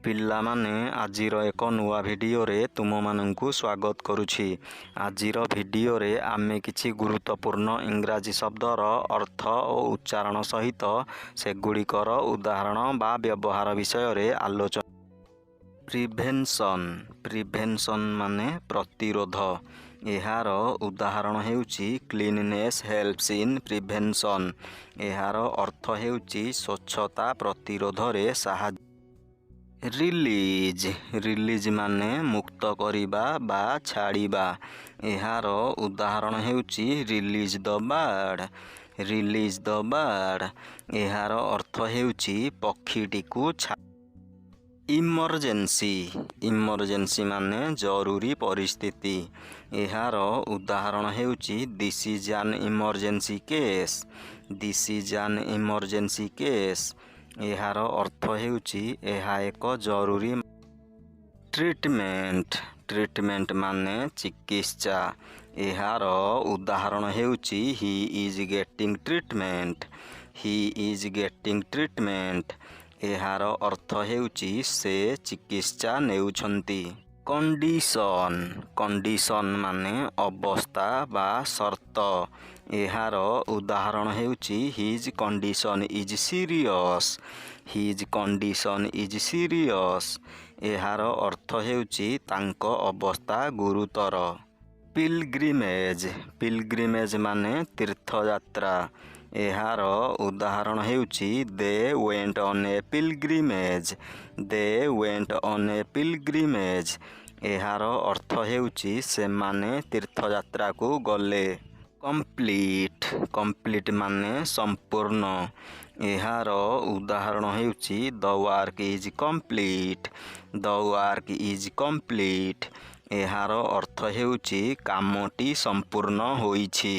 ପିଲାମାନେ ଆଜିର ଏକ ନୂଆ ଭିଡ଼ିଓରେ ତୁମମାନଙ୍କୁ ସ୍ୱାଗତ କରୁଛି। ଆଜିର ଭିଡ଼ିଓରେ ଆମେ କିଛି ଗୁରୁତ୍ୱପୂର୍ଣ୍ଣ ଇଂରାଜୀ ଶବ୍ଦର ଅର୍ଥ ଓ ଉଚ୍ଚାରଣ ସହିତ ସେଗୁଡ଼ିକର ଉଦାହରଣ ବା ବ୍ୟବହାର ବିଷୟରେ ଆଲୋଚନା। ପ୍ରିଭେନ୍ସନ୍ ମାନେ ପ୍ରତିରୋଧ। ଏହାର ଉଦାହରଣ ହେଉଛି କ୍ଲିନନେସ୍ ହେଲ୍ପସ୍ ଇନ୍ ପ୍ରିଭେନ୍ସନ୍। ଏହାର ଅର୍ଥ ହେଉଛି ସ୍ୱଚ୍ଛତା ପ୍ରତିରୋଧରେ ସାହାଯ୍ୟ। ରିଲିଜ୍ ମାନେ ମୁକ୍ତ କରିବା ବା ଛାଡ଼ିବା। ଏହାର ଉଦାହରଣ ହେଉଛି ରିଲିଜ୍ ଦ ବାର୍ଡ। ଏହାର ଅର୍ଥ ହେଉଛି ପକ୍ଷୀଟିକୁ ଇମର୍ଜେନ୍ସି ମାନେ ଜରୁରୀ ପରିସ୍ଥିତି। ଏହାର ଉଦାହରଣ ହେଉଛି this is an emergency case. ଏହାର ଅର୍ଥ ହେଉଛି ଏହା ଏକ ଜରୁରୀ। ଟ୍ରିଟମେଣ୍ଟ ମାନେ ଚିକିତ୍ସା। ଏହାର ଉଦାହରଣ ହେଉଛି ହି ଇଜ୍ ଗେଟିଂ ଟ୍ରିଟମେଣ୍ଟ। ଏହାର ଅର୍ଥ ହେଉଛି ସେ ଚିକିତ୍ସା ନେଉଛନ୍ତି। କଣ୍ଡିସନ୍ ମାନେ ଅବସ୍ଥା ବା ସର୍ତ୍ତ। ଏହାର ଉଦାହରଣ ହେଉଛି ହିଜ୍ କଣ୍ଡିସନ୍ ଇଜ୍ ସିରିୟସ୍। ଏହାର ଅର୍ଥ ହେଉଛି ତାଙ୍କ ଅବସ୍ଥା ଗୁରୁତର। ପିଲଗ୍ରିମେଜ୍ ମାନେ ତୀର୍ଥଯାତ୍ରା। ଏହାର ଉଦାହରଣ ହେଉଛି ଦେ ୱେଣ୍ଟ ଅନ୍ ଏ ପିଲଗ୍ରିମେଜ୍। ଏହାର ଅର୍ଥ ହେଉଛି ସେମାନେ ତୀର୍ଥଯାତ୍ରାକୁ ଗଲେ। କମ୍ପ୍ଲିଟ୍ ମାନେ ସମ୍ପୂର୍ଣ୍ଣ। ଏହାର ଉଦାହରଣ ହେଉଛି ଦ ୱାର୍କ ଇଜ୍ କମ୍ପ୍ଲିଟ୍। ଏହାର ଅର୍ଥ ହେଉଛି କାମଟି ସମ୍ପୂର୍ଣ୍ଣ ହୋଇଛି।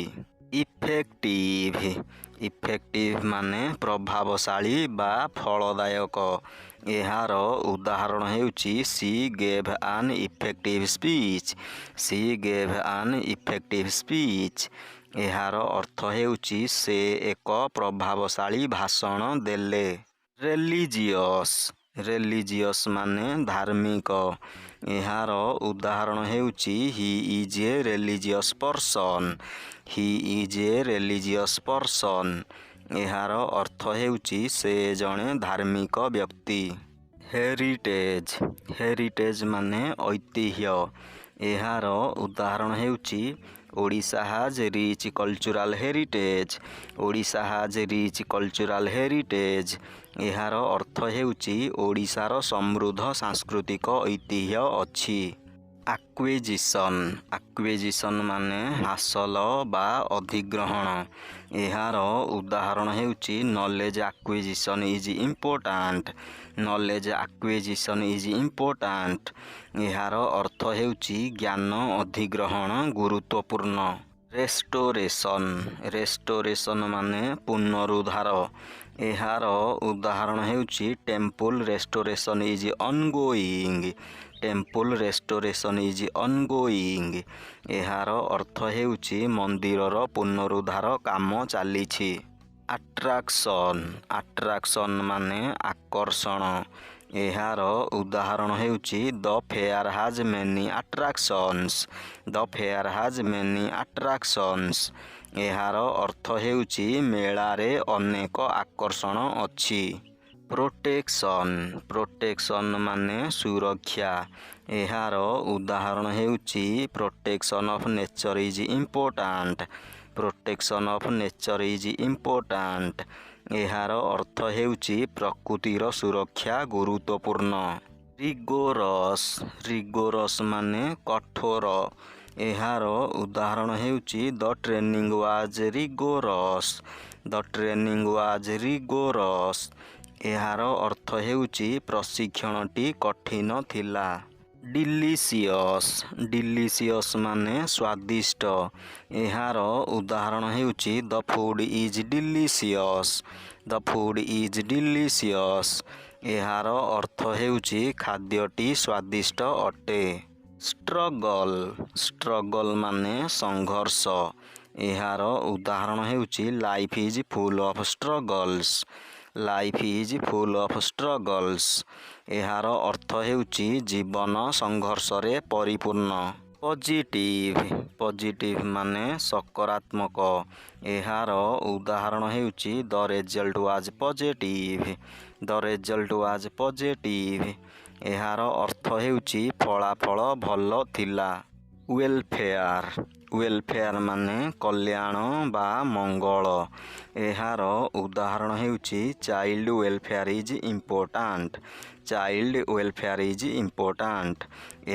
ଇଫେକ୍ଟିଭ୍ ମାନେ ପ୍ରଭାବଶାଳୀ ବା ଫଳଦାୟକ। ଏହାର ଉଦାହରଣ ହେଉଛି ସି ଗେଭ୍ ଆନ୍ ଇଫେକ୍ଟିଭ୍ ସ୍ପିଚ୍। ଏହାର ଅର୍ଥ ହେଉଛି ସେ ଏକ ପ୍ରଭାବଶାଳୀ ଭାଷଣ ଦେଲେ। ରିଲିଜିୟସ୍ ମାନେ ଧାର୍ମିକ। ଏହାର ଉଦାହରଣ ହେଉଛି he is a religious person. ଏହାର ଅର୍ଥ ହେଉଛି ସେ ଜଣେ ଧାର୍ମିକ ବ୍ୟକ୍ତି। ହେରିଟେଜ୍ ମାନେ ଐତିହ୍ୟ। ଏହାର ଉଦାହରଣ ହେଉଛି Odisha has rich cultural heritage. ଏହାର ଅର୍ଥ ହେଉଛି ଓଡ଼ିଶାର ସମୃଦ୍ଧ ସାଂସ୍କୃତିକ ଐତିହ୍ୟ ଅଛି। ଆକ୍ୱିଜିସନ୍ ମାନେ ହାସଲ ବା ଅଧିଗ୍ରହଣ। ଏହାର ଉଦାହରଣ ହେଉଛି ନଲେଜ୍ ଆକ୍ୱିଜିସନ୍ ଇଜ୍ ଇମ୍ପୋର୍ଟାଣ୍ଟ। ଏହାର ଅର୍ଥ ହେଉଛି ଜ୍ଞାନ ଅଧିଗ୍ରହଣ ଗୁରୁତ୍ୱପୂର୍ଣ୍ଣ। ରେଷ୍ଟୋରେସନ୍ ମାନେ ପୁନରୁଦ୍ଧାର। ଏହାର ଉଦାହରଣ ହେଉଛି ଟେମ୍ପଲ୍ ରେଷ୍ଟୋରେସନ୍ ଇଜ୍ ଅନଗୋଇଂ। ଏହାର ଅର୍ଥ ହେଉଛି ମନ୍ଦିରର ପୁନରୁଦ୍ଧାର କାମ ଚାଲିଛି। ଆଟ୍ରାକ୍ସନ୍ ମାନେ ଆକର୍ଷଣ। ଏହାର ଉଦାହରଣ ହେଉଛି ଦ ଫେୟାର୍ ହାଜ୍ ମେନି ଆଟ୍ରାକ୍ସନ୍ସ। ଏହାର ଅର୍ଥ ହେଉଛି ମେଳାରେ ଅନେକ ଆକର୍ଷଣ ଅଛି। ପ୍ରୋଟେକ୍ସନ୍ ମାନେ ସୁରକ୍ଷା। ଏହାର ଉଦାହରଣ ହେଉଛି protection of nature is important. ଏହାର ଅର୍ଥ ହେଉଛି ପ୍ରକୃତିର ସୁରକ୍ଷା ଗୁରୁତ୍ୱପୂର୍ଣ୍ଣ। ରିଗୋରସ୍ ମାନେ କଠୋର। ଏହାର ଉଦାହରଣ ହେଉଛି ଦ ଟ୍ରେନିଂ ୱାଜ୍ ରିଗୋରସ୍। ଏହାର ଅର୍ଥ ହେଉଛି ପ୍ରଶିକ୍ଷଣଟି କଠିନ ଥିଲା। ଡିଲିସିୟସ୍ ମାନେ ସ୍ୱାଦିଷ୍ଟ। ଏହାର ଉଦାହରଣ ହେଉଛି ଦ ଫୁଡ୍ ଇଜ୍ ଡିଲିସିୟସ୍। ଏହାର ଅର୍ଥ ହେଉଛି ଖାଦ୍ୟଟି ସ୍ୱାଦିଷ୍ଟ ଅଟେ। ଷ୍ଟ୍ରଗଲ୍ ମାନେ ସଂଘର୍ଷ। ଏହାର ଉଦାହରଣ ହେଉଛି life is full of struggles. Life is full of struggles. ଏହାର ଅର୍ଥ ହେଉଛି ଜୀବନ ସଂଘର୍ଷରେ ପରିପୂର୍ଣ୍ଣ। ପଜିଟିଭ୍ ମାନେ ସକାରାତ୍ମକ। ଏହାର ଉଦାହରଣ ହେଉଛି the result was positive. The result was positive. ଏହାର ଅର୍ଥ ହେଉଛି ଫଳାଫଳ ଭଲ ଥିଲା। ୱେଲଫେୟାର ମାନେ କଲ୍ୟାଣ ବା ମଙ୍ଗଳ। ଏହାର ଉଦାହରଣ ହେଉଛି child welfare is important. Child welfare is important.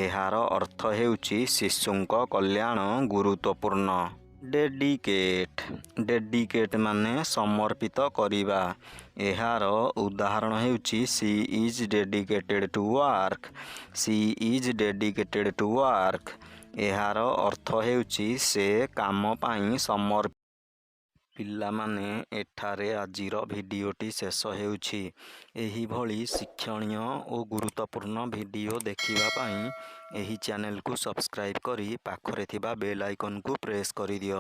ଏହାର ଅର୍ଥ ହେଉଛି ଶିଶୁଙ୍କ କଲ୍ୟାଣ ଗୁରୁତ୍ୱପୂର୍ଣ୍ଣ। ଡେଡିକେଟ୍ ମାନେ ସମର୍ପିତ କରିବା। ଏହାର ଉଦାହରଣ ହେଉଛି C is dedicated to work. C is dedicated to work. ଏହାର ଅର୍ଥ ହେଉଛି ସେ କାମ ପାଇଁ ସମର୍ପିତ। ପିଲାମାନେ, ଏଠାରେ ଆଜିର ଭିଡ଼ିଓଟି ଶେଷ ହେଉଛି। ଏହିଭଳି ଶିକ୍ଷଣୀୟ ଓ ଗୁରୁତ୍ୱପୂର୍ଣ୍ଣ ଭିଡ଼ିଓ ଦେଖିବା ପାଇଁ ଏହି ଚ୍ୟାନେଲକୁ ସବସ୍କ୍ରାଇବ୍ କରି ପାଖରେ ଥିବା ବେଲ୍ ଆଇକନ୍କୁ ପ୍ରେସ୍ କରିଦିଅ।